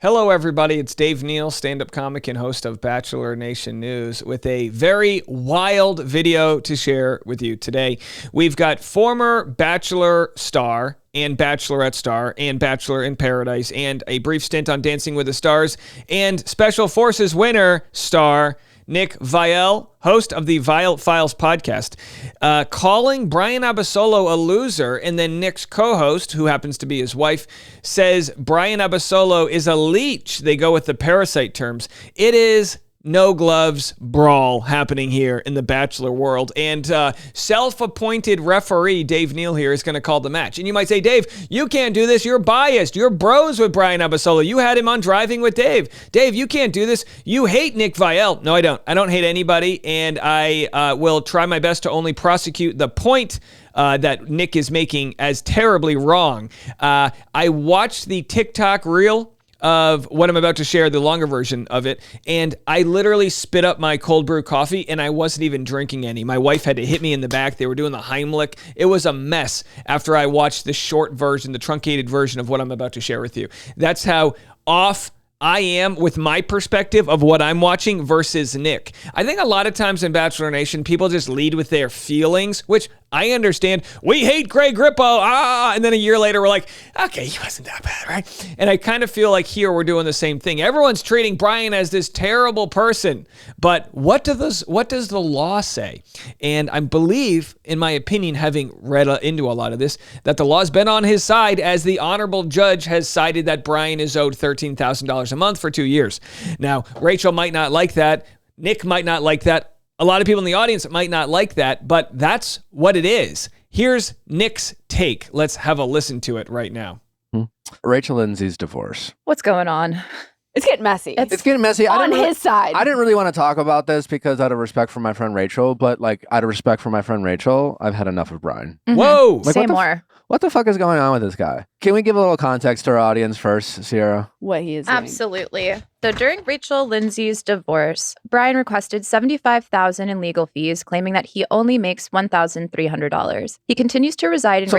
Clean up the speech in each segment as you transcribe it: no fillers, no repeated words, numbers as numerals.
Hello, everybody. It's Dave Neal, stand-up comic and host of Bachelor Nation News, with a very wild video to share with you today. We've got former Bachelor star and Bachelorette star and Bachelor in Paradise and a brief stint on Dancing with the Stars and Special Forces winner star Nick Viall, host of the Viall Files podcast, calling Bryan Abasolo a loser, and then Nick's co-host, who happens to be his wife, says Bryan Abasolo is a leech. They go with the Parasite terms. It is no gloves brawl happening here in the Bachelor world. And self-appointed referee Dave Neal here is going to call the match. And you might say, Dave, you can't do this. You're biased. You're bros with Bryan Abasolo. You had him on Driving with Dave. Dave, you can't do this. You hate Nick Viall. No, I don't. I don't hate anybody. And I will try my best to only prosecute the point that Nick is making as terribly wrong. I watched the TikTok reel of what I'm about to share, the longer version of it, and I literally spit up my cold brew coffee, and I wasn't even drinking any. My wife had to hit me in the back. They were doing the Heimlich. It was a mess after I watched the short version, the truncated version of what I'm about to share with you. That's how off I am with my perspective of what I'm watching versus Nick. I think a lot of times in Bachelor Nation, people just lead with their feelings, which I understand. We hate Greg Grippo, and then a year later, we're like, okay, he wasn't that bad, right? And I kind of feel like here we're doing the same thing. Everyone's treating Bryan as this terrible person, but what does the law say? And I believe, in my opinion, having read into a lot of this, that the law's been on his side, as the honorable judge has cited that Bryan is owed $13,000 a month for 2 years. Now, Rachel might not like that. Nick might not like that. A lot of people in the audience might not like that, but that's what it is. Here's Nick's take. Let's have a listen to it right now. Rachel Lindsay's divorce. What's going on? It's getting messy. It's getting messy. On his side. I didn't really want to talk about this because out of respect for my friend Rachel, but like out of respect for my friend Rachel, I've had enough of Bryan. Mm-hmm. Whoa! Like, Say more. What the fuck is going on with this guy? Can we give a little context to our audience first, Sierra? What he is doing. Absolutely. So during Rachel Lindsay's divorce, Bryan requested $75,000 in legal fees, claiming that he only makes $1,300. He continues to reside in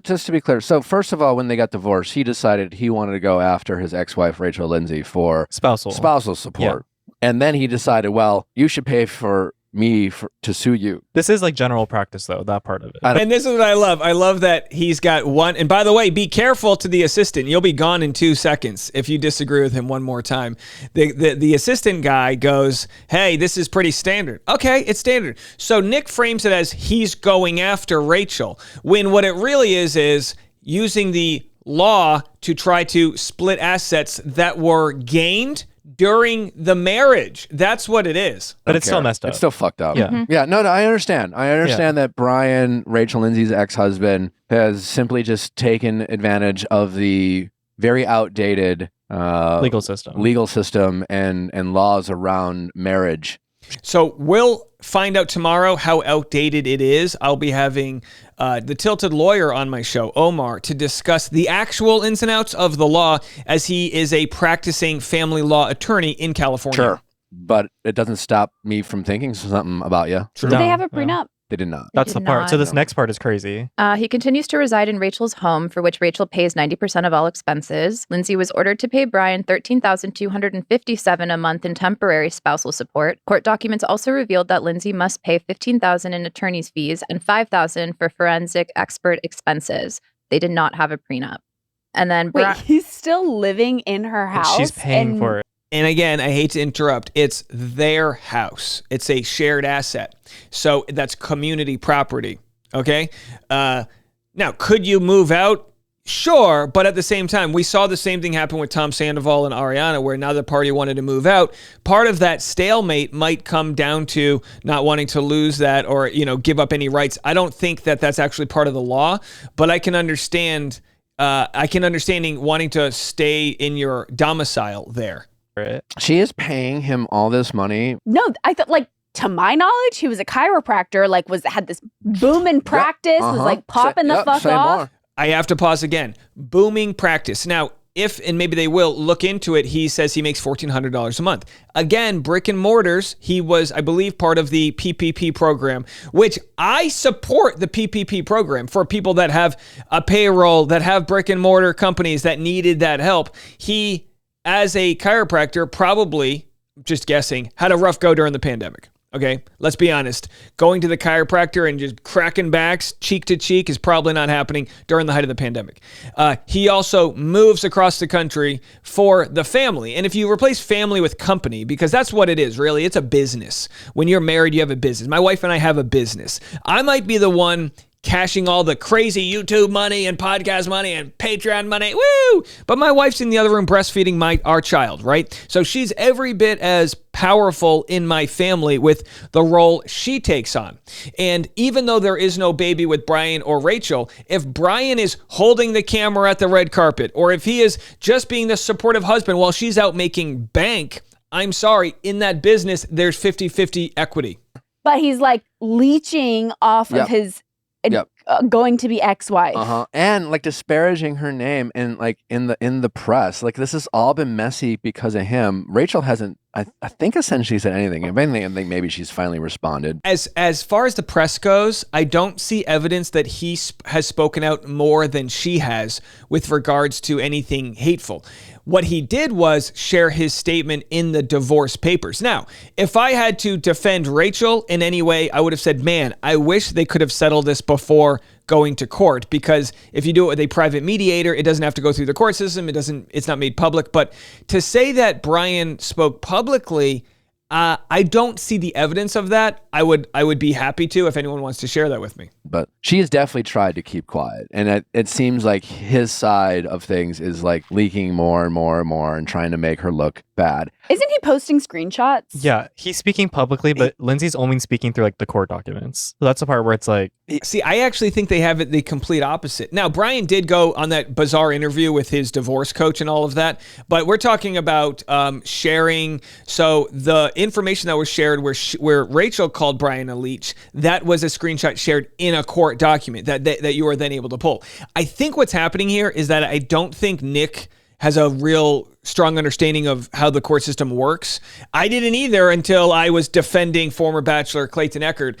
Just to be clear, so first of all, when they got divorced, he decided he wanted to go after his ex-wife, Rachel Lindsay, for spousal support. Yeah. And then he decided, well, you should pay for me to sue you. This is like general practice, though, that part of it. And this is what I love. I love that he's got one. And by the way, be careful to the assistant. You'll be gone in 2 seconds if you disagree with him one more time. The assistant guy goes, hey, this is pretty standard. Okay, it's standard. So Nick frames it as he's going after Rachel, when what it really is using the law to try to split assets that were gained during the marriage. That's what it is. But it's still messed up. It's still fucked up. Yeah. Mm-hmm. Yeah, no, I understand. I understand that Bryan, Rachel Lindsay's ex-husband, has simply just taken advantage of the very outdated legal system and laws around marriage. So we'll find out tomorrow how outdated it is. I'll be having the Tilted Lawyer on my show, Omar, to discuss the actual ins and outs of the law, as he is a practicing family law attorney in California. Sure, but it doesn't stop me from thinking something about you. Did they have a prenup? They did not. That's the part. So this next part is crazy. He continues to reside in Rachel's home, for which Rachel pays 90% of all expenses. Lindsay was ordered to pay Bryan $13,257 a month in temporary spousal support. Court documents also revealed that Lindsay must pay $15,000 in attorney's fees and $5,000 for forensic expert expenses. They did not have a prenup. And then Wait, he's still living in her house? She's paying for it. And again, I hate to interrupt. It's their house. It's a shared asset. So that's community property. Okay? Now, could you move out? Sure. But at the same time, we saw the same thing happen with Tom Sandoval and Ariana, where now the party wanted to move out. Part of that stalemate might come down to not wanting to lose that or, give up any rights. I don't think that that's actually part of the law, but I can understand wanting to stay in your domicile there. She is paying him all this money. No, I thought, to my knowledge, he was a chiropractor, had this booming practice, was popping the fuck off. More. I have to pause again. Booming practice. Now, if, and maybe they will look into it, he says he makes $1,400 a month. Again, brick and mortars, he was, I believe, part of the PPP program, which I support the PPP program for people that have a payroll, that have brick and mortar companies that needed that help. He as a chiropractor, probably, just guessing, had a rough go during the pandemic. Okay, let's be honest. Going to the chiropractor and just cracking backs cheek to cheek is probably not happening during the height of the pandemic. He also moves across the country for the family. And if you replace family with company, because that's what it is, really, it's a business. When you're married, you have a business. My wife and I have a business. I might be the one cashing all the crazy YouTube money and podcast money and Patreon money. Woo! But my wife's in the other room breastfeeding our child, right? So she's every bit as powerful in my family with the role she takes on. And even though there is no baby with Bryan or Rachel, if Bryan is holding the camera at the red carpet, or if he is just being the supportive husband while she's out making bank, I'm sorry, in that business, there's 50-50 equity. But he's like leeching off of his going to be ex-wife. And like disparaging her name and like in the press. Like this has all been messy because of him. Rachel hasn't, I think, essentially said anything. If anything, I think maybe she's finally responded. As far as the press goes, I don't see evidence that he has spoken out more than she has with regards to anything hateful. What he did was share his statement in the divorce papers. Now, if I had to defend Rachel in any way, I would have said, man, I wish they could have settled this before going to court, because if you do it with a private mediator, it doesn't have to go through the court system. It's not made public. But to say that Bryan spoke publicly, I don't see the evidence of that. I would be happy to if anyone wants to share that with me. But she has definitely tried to keep quiet. And it seems like his side of things is like leaking more and more and more and trying to make her look bad. Isn't he posting screenshots? Yeah, he's speaking publicly, but Lindsay's only speaking through like the court documents. So that's the part where it's like... See, I actually think they have it the complete opposite. Now, Bryan did go on that bizarre interview with his divorce coach and all of that, but we're talking about sharing. So the information that was shared where Rachel called Bryan a leech, that was a screenshot shared in a court document that you were then able to pull. I think what's happening here is that I don't think Nick has a real strong understanding of how the court system works. I didn't either until I was defending former Bachelor Clayton Echard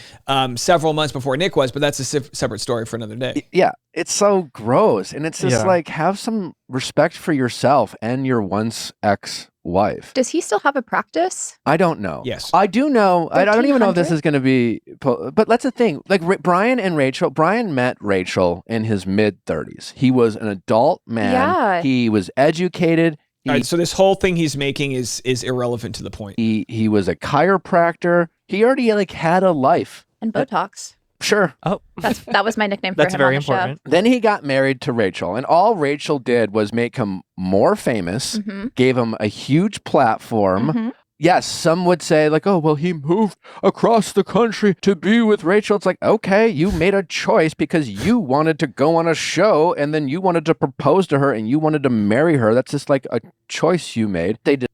several months before Nick was, but that's a separate story for another day. Yeah, it's so gross. And it's just like, have some respect for yourself and your once ex-wife. Does he still have a practice? I don't know. Yes. I do know. I don't even know if this is going to be, but that's the thing. Like Bryan met Rachel in his mid-30s. He was an adult man. Yeah. He was educated. All right, so this whole thing he's making is irrelevant to the point. He was a chiropractor. He already had a life. And Botox. Sure. Oh, that was my nickname for him. That's very on the important. show. Then he got married to Rachel, and all Rachel did was make him more famous, gave him a huge platform. Yes, some would say like, oh, well, he moved across the country to be with Rachel. It's like, okay, you made a choice because you wanted to go on a show and then you wanted to propose to her and you wanted to marry her. That's just like a choice you made. They did.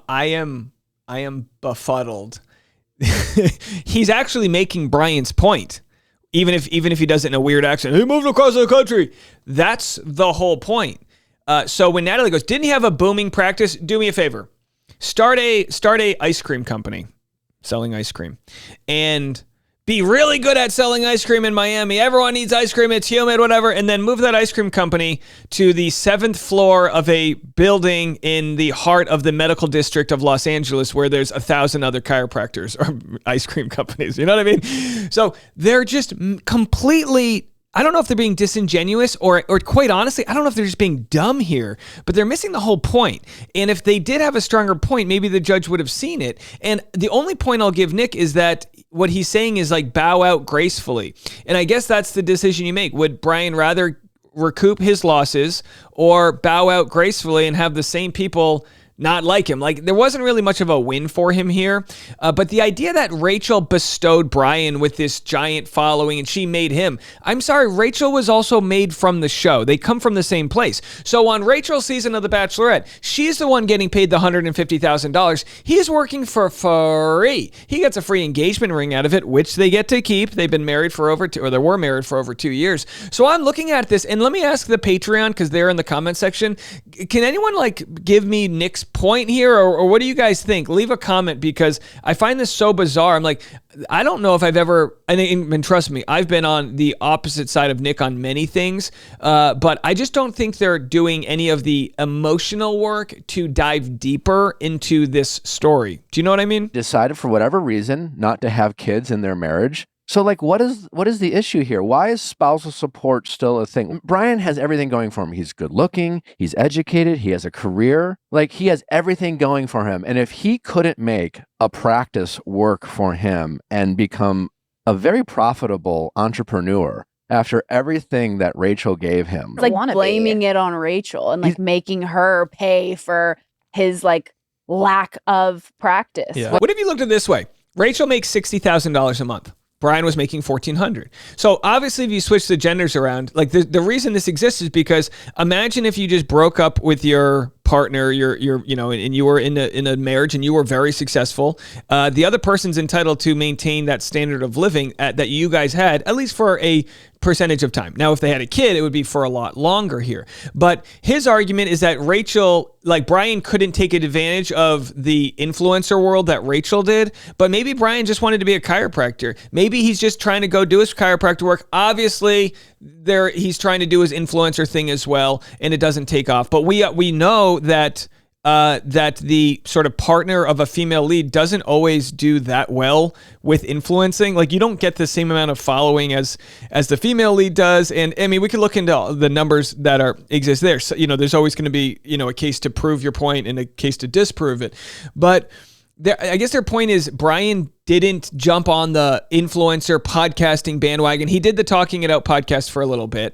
I am befuddled. He's actually making Bryan's point. Even if he does it in a weird accent, he moved across the country. That's the whole point. So when Natalie goes, didn't he have a booming practice? Do me a favor. Start a ice cream company selling ice cream and be really good at selling ice cream in Miami. Everyone needs ice cream. It's humid, whatever. And then move that ice cream company to the 7th floor of a building in the heart of the medical district of Los Angeles, where there's 1,000 other chiropractors or ice cream companies. You know what I mean? So they're just completely... I don't know if they're being disingenuous or quite honestly, I don't know if they're just being dumb here, but they're missing the whole point. And if they did have a stronger point, maybe the judge would have seen it. And the only point I'll give Nick is that what he's saying is like bow out gracefully. And I guess that's the decision you make. Would Bryan rather recoup his losses or bow out gracefully and have the same people not like him? Like, there wasn't really much of a win for him here. But the idea that Rachel bestowed Bryan with this giant following and she made him, I'm sorry, Rachel was also made from the show. They come from the same place. So on Rachel's season of The Bachelorette, she's the one getting paid the $150,000. He's working for free. He gets a free engagement ring out of it, which they get to keep. They've been married for they were married for over 2 years. So I'm looking at this, and let me ask the Patreon, because they're in the comment section. Can anyone give me Nick's point here, or what do you guys think? Leave a comment, because I find this so bizarre. I'm like, I don't know if I've ever, and trust me, I've been on the opposite side of Nick on many things, but I just don't think they're doing any of the emotional work to dive deeper into this story. Do you know what I mean? Decided for whatever reason not to have kids in their marriage. So like, what is the issue here? Why is spousal support still a thing? Bryan has everything going for him. He's good looking, he's educated, he has a career. Like, he has everything going for him. And if he couldn't make a practice work for him and become a very profitable entrepreneur after everything that Rachel gave him. It's like blaming it on Rachel and like making her pay for his like lack of practice. Yeah. What if you looked at it this way? Rachel makes $60,000 a month. Bryan was making $1,400. So obviously, if you switch the genders around, like the reason this exists is because imagine if you just broke up with your partner, and you were in a marriage and you were very successful. The other person's entitled to maintain that standard of living that you guys had, at least for a percentage of time. Now, if they had a kid, it would be for a lot longer here. But his argument is that Bryan couldn't take advantage of the influencer world that Rachel did, but maybe Bryan just wanted to be a chiropractor. Maybe he's just trying to go do his chiropractor work. Obviously, he's trying to do his influencer thing as well, and it doesn't take off. But we know that the sort of partner of a female lead doesn't always do that well with influencing. Like, you don't get the same amount of following as the female lead does. And I mean, we can look into the numbers that exist there. So, there's always going to be, a case to prove your point and a case to disprove it. But I guess their point is Bryan didn't jump on the influencer podcasting bandwagon. He did the Talking It Out podcast for a little bit.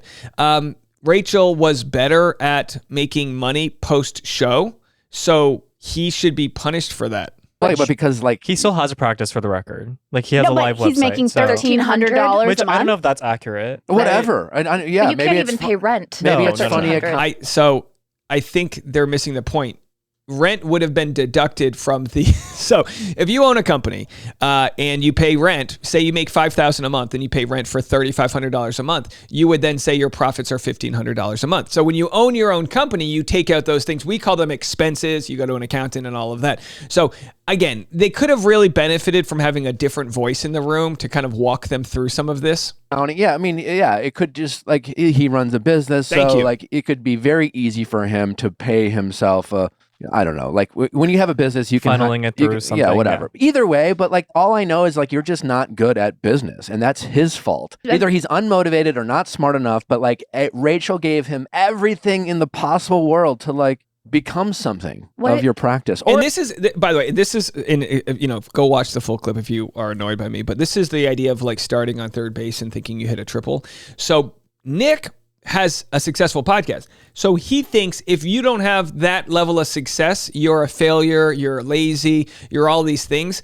Rachel was better at making money post-show, so he should be punished for that. Right, but because he still has a practice, for the record. Like, he has a live website. He's making $1,300 which a month. I don't know if that's accurate. Whatever. But you maybe can't even pay rent. Maybe it's funny. So I think they're missing the point. Rent would have been deducted from the... So if you own a company and you pay rent, say you make $5,000 a month and you pay rent for $3,500 a month, you would then say your profits are $1,500 a month. So when you own your own company, you take out those things. We call them expenses. You go to an accountant and all of that. So again, they could have really benefited from having a different voice in the room to kind of walk them through some of this. Yeah, I mean, it could just, like, he runs a business. Like, it could be very easy for him to pay himself I don't know, like when you have a business, you can funneling it through something. Yeah, whatever. Yeah. Either way, but like, all I know is like, you're just not good at business, and that's his fault. Either he's unmotivated or not smart enough, but like Rachel gave him everything in the possible world to like become something of your practice. And this is, by the way, go watch the full clip if you are annoyed by me, but this is the idea of like starting on third base and thinking you hit a triple. So Nick has a successful podcast. So he thinks if you don't have that level of success, you're a failure, you're lazy, you're all these things.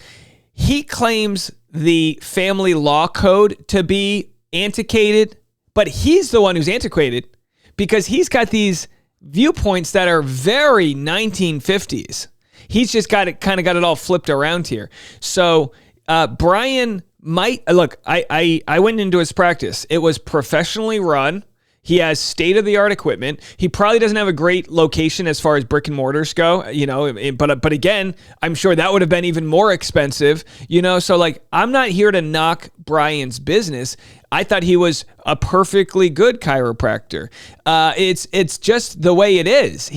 He claims the family law code to be antiquated, but he's the one who's antiquated because he's got these viewpoints that are very 1950s. He's just got it all flipped around here. So Bryan might look. I went into his practice. It was professionally run. He has state-of-the-art equipment. He probably doesn't have a great location as far as brick and mortars go, but again, I'm sure that would have been even more expensive, so like, I'm not here to knock Bryan's business. I thought he was a perfectly good chiropractor. It's just the way it is.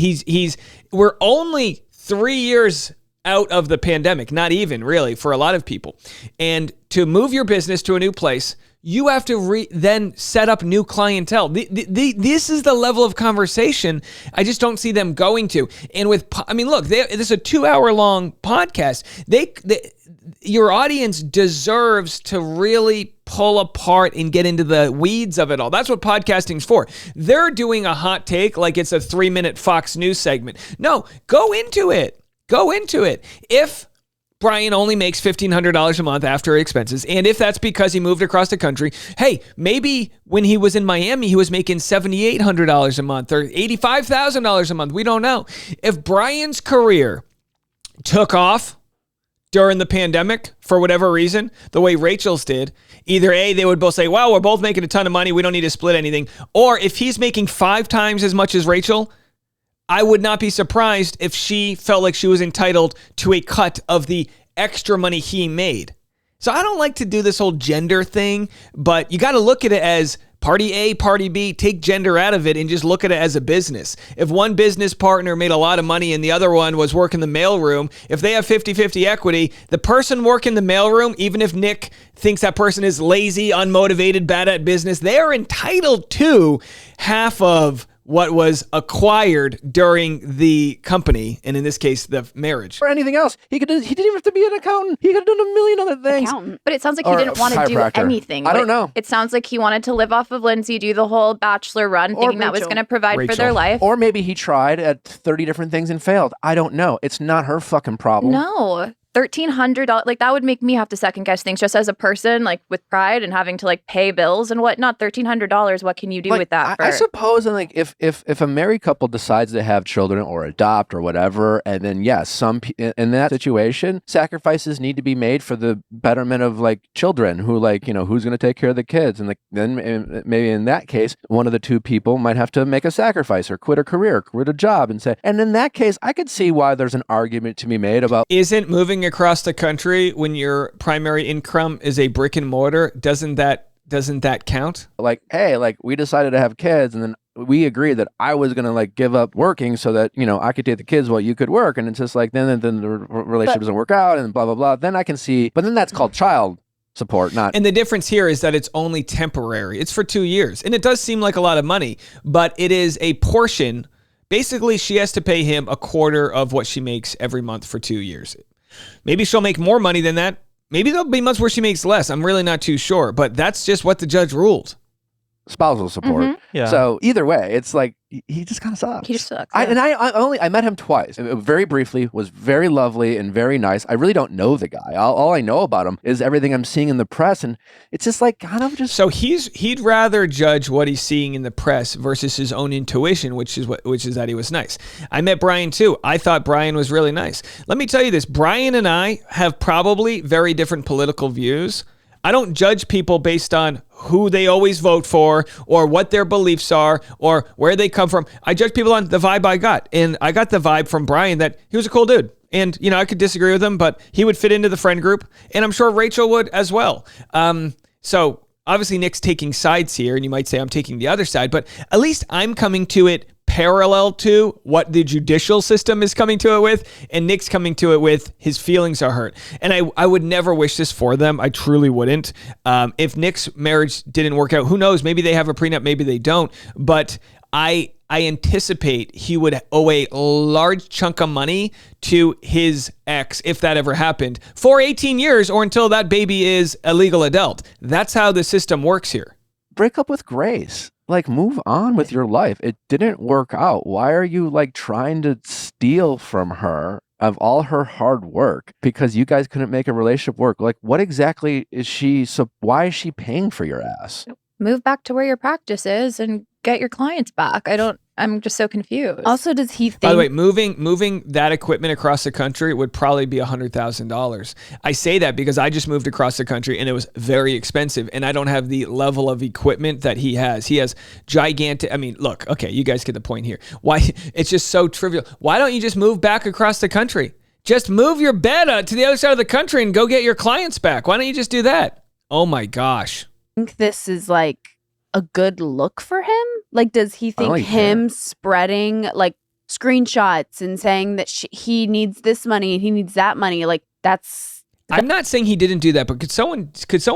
We're only 3 years out of the pandemic, not even really for a lot of people. And to move your business to a new place, you have to then set up new clientele. This is the level of conversation I just don't see them going to. And look, this is a 2-hour-long podcast. Your audience deserves to really pull apart and get into the weeds of it all. That's what podcasting's for. They're doing a hot take like it's a 3-minute Fox News segment. No, go into it. If Bryan only makes $1,500 a month after expenses, and if that's because he moved across the country, hey, maybe when he was in Miami, he was making $7,800 a month or $85,000 a month. We don't know. If Bryan's career took off during the pandemic for whatever reason, the way Rachel's did, either A, they would both say, well, we're both making a ton of money, we don't need to split anything, or if he's making 5 times as much as Rachel, I would not be surprised if she felt like she was entitled to a cut of the extra money he made. So I don't like to do this whole gender thing, but you got to look at it as party A, party B, take gender out of it and just look at it as a business. If one business partner made a lot of money and the other one was working the mailroom, if they have 50-50 equity, the person working the mailroom, even if Nick thinks that person is lazy, unmotivated, bad at business, they are entitled to half of what was acquired during the company, and in this case, the marriage. Or anything else. He didn't even have to be an accountant. He could have done a million other things. But it sounds like he didn't want to do anything. I don't know. It sounds like he wanted to live off of Lindsay, do the whole Bachelor run, thinking that was going to provide for their life. Or maybe he tried at 30 different things and failed. I don't know. It's not her fucking problem. No. $1,300, like that would make me have to second guess things just as a person, like with pride and having to like pay bills and whatnot. $1,300, what can you do with that? I suppose, and like if a married couple decides to have children or adopt or whatever, and then yes, in that situation, sacrifices need to be made for the betterment of like children who like, you know, who's going to take care of the kids, and then maybe in that case, one of the two people might have to make a sacrifice or quit a career, quit a job, and in that case, I could see why there's an argument to be made about isn't moving across the country when your primary income is a brick and mortar, doesn't that count? Like, hey, like we decided to have kids and then we agreed that I was going to like give up working so that, you know, I could take the kids while you could work. And it's just like, then the relationship doesn't work out and blah, blah, blah. Then I can see, but then that's called child support, not. And the difference here is that it's only temporary. It's for 2 years. And it does seem like a lot of money, but it is a portion. Basically, she has to pay him a quarter of what she makes every month for 2 years. Maybe she'll make more money than that. Maybe there'll be months where she makes less. I'm really not too sure, but that's just what the judge ruled. Spousal support. Mm-hmm. Yeah. So either way, it's like he just kind of sucks. He just sucks. I met him twice. Very briefly, was very lovely and very nice. I really don't know the guy. All I know about him is everything I'm seeing in the press, and it's just like kind of just. So he'd rather judge what he's seeing in the press versus his own intuition, which is that he was nice. I met Bryan too. I thought Bryan was really nice. Let me tell you this: Bryan and I have probably very different political views. I don't judge people based on who they always vote for or what their beliefs are or where they come from. I judge people on the vibe I got. And I got the vibe from Bryan that he was a cool dude. And, you know, I could disagree with him, but he would fit into the friend group. And I'm sure Rachel would as well. So obviously Nick's taking sides here, and you might say I'm taking the other side, but at least I'm coming to it parallel to what the judicial system is coming to it with, and Nick's coming to it with his feelings are hurt. And I would never wish this for them. I truly wouldn't. If Nick's marriage didn't work out, who knows? Maybe they have a prenup, maybe they don't. But I anticipate he would owe a large chunk of money to his ex if that ever happened for 18 years or until that baby is a legal adult. That's how the system works here. Break up with grace. Like, move on with your life. It didn't work out. Why are you like trying to steal from her of all her hard work because you guys couldn't make a relationship work? Like, what exactly is she? So why is she paying for your ass? Move back to where your practice is and get your clients back. I'm just so confused. Also, does he think... By the way, moving that equipment across the country would probably be $100,000. I say that because I just moved across the country and it was very expensive, and I don't have the level of equipment that he has. He has gigantic... I mean, look, okay, you guys get the point here. Why? It's just so trivial. Why don't you just move back across the country? Just move your bed to the other side of the country and go get your clients back. Why don't you just do that? Oh my gosh. I think this is like a good look for him? Like, does he think him spreading like screenshots and saying that he needs this money and he needs that money? Like, that's... I'm not saying he didn't do that, but could someone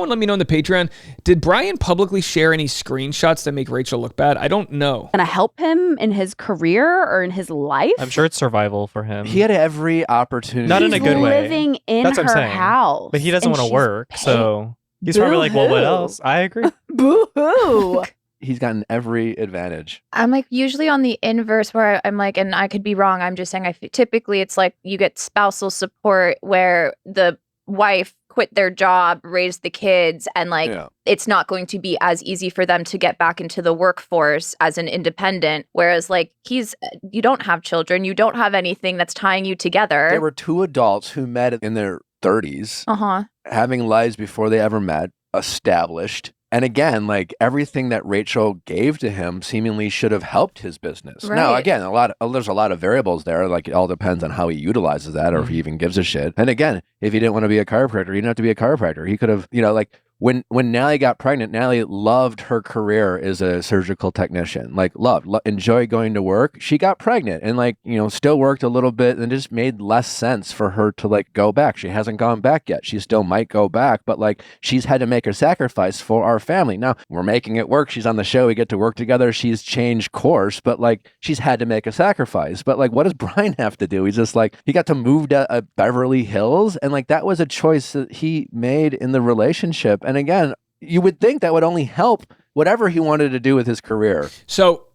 let me know on the Patreon, did Bryan publicly share any screenshots that make Rachel look bad? I don't know. Gonna help him in his career or in his life? I'm sure it's survival for him. He had every opportunity. Not in a good way. Living in her house. But he doesn't want to work, so he's probably like, well, what else? I agree. Boo-hoo. He's gotten every advantage. I'm like usually on the inverse where I'm like, and I could be wrong. I'm just saying typically it's like you get spousal support where the wife quit their job, raised the kids, and like it's not going to be as easy for them to get back into the workforce as an independent. Whereas like you don't have children, you don't have anything that's tying you together. There were two adults who met in their 30s, having lives before they ever met, established. And again, like everything that Rachel gave to him seemingly should have helped his business. Right. Now, again, there's a lot of variables there. Like it all depends on how he utilizes that or if he even gives a shit. And again, if he didn't want to be a chiropractor, he didn't have to be a chiropractor. He could have, like when Natalie got pregnant, Natalie loved her career as a surgical technician, like enjoyed going to work. She got pregnant and still worked a little bit, and it just made less sense for her to like go back. She hasn't gone back yet. She still might go back, but like she's had to make a sacrifice for our family. Now we're making it work. She's on the show. We get to work together. She's changed course, but like she's had to make a sacrifice. But like, what does Bryan have to do? He's just like, he got to move to Beverly Hills, and like that was a choice that he made in the relationship. And again, you would think that would only help whatever he wanted to do with his career. So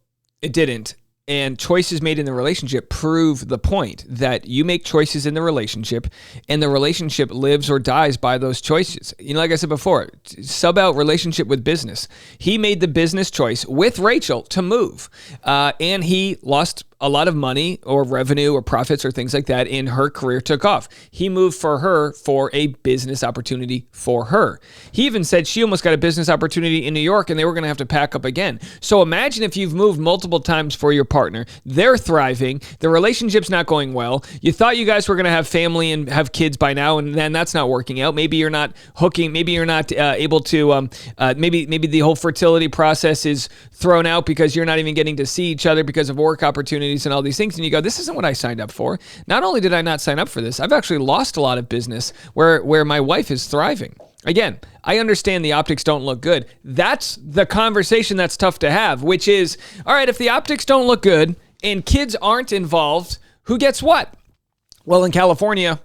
it didn't. And choices made in the relationship prove the point that you make choices in the relationship and the relationship lives or dies by those choices. Like I said before, sub out relationship with business. He made the business choice with Rachel to move. And he lost a lot of money or revenue or profits or things like that, and her career took off. He moved for her for a business opportunity for her. He even said she almost got a business opportunity in New York and they were going to have to pack up again. So imagine if you've moved multiple times for your partner. They're thriving. The relationship's not going well. You thought you guys were going to have family and have kids by now, and then that's not working out. Maybe you're not hooking. Maybe you're not able to, maybe the whole fertility process is thrown out because you're not even getting to see each other because of work opportunities and all these things, and you go, this isn't what I signed up for. Not only did I not sign up for this, I've actually lost a lot of business where my wife is thriving. Again, I understand the optics don't look good. That's the conversation that's tough to have, which is, all right, if the optics don't look good and kids aren't involved, who gets what? Well, in California,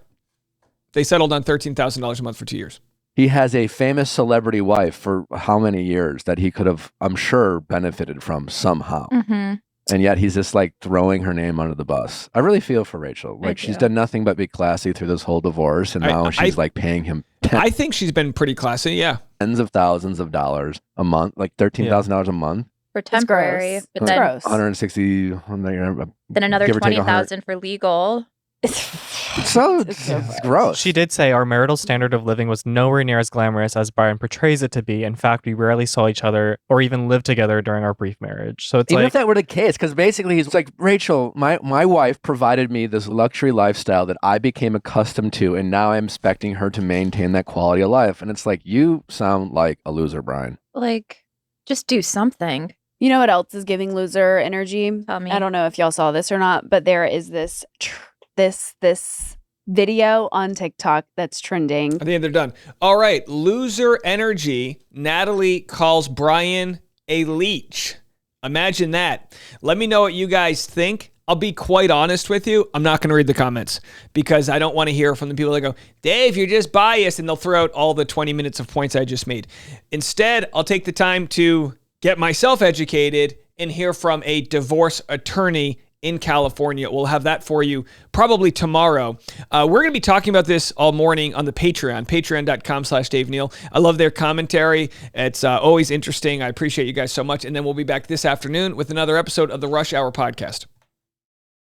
they settled on $13,000 a month for 2 years. He has a famous celebrity wife for how many years that he could have, I'm sure, benefited from somehow. Mm-hmm. And yet he's just like throwing her name under the bus. I really feel for Rachel. Like she's done nothing but be classy through this whole divorce. And now she's like paying him. I think she's been pretty classy. Yeah. Tens of thousands of dollars a month, like $13,000 a month. For temporary. But then gross. 160. Then another $20,000 for legal. It's gross. She did say our marital standard of living was nowhere near as glamorous as Bryan portrays it to be. In fact, we rarely saw each other or even lived together during our brief marriage. So it's even if that were the case, because basically he's like, Rachel, my wife provided me this luxury lifestyle that I became accustomed to, and now I'm expecting her to maintain that quality of life. And it's like, you sound like a loser, Bryan. Like, just do something. You know what else is giving loser energy? Tell me. I don't know if y'all saw this or not, but there is this video on TikTok that's trending. I think they're done. All right, loser energy. Natalie calls Bryan a leech. Imagine that. Let me know what you guys think. I'll be quite honest with you. I'm not going to read the comments because I don't want to hear from the people that go, Dave, you're just biased, and they'll throw out all the 20 minutes of points I just made. Instead, I'll take the time to get myself educated and hear from a divorce attorney in California. We'll have that for you probably tomorrow. We're going to be talking about this all morning on the Patreon, patreon.com/Dave Neal. I love their commentary. It's always interesting. I appreciate you guys so much. And then we'll be back this afternoon with another episode of the Rush Hour Podcast.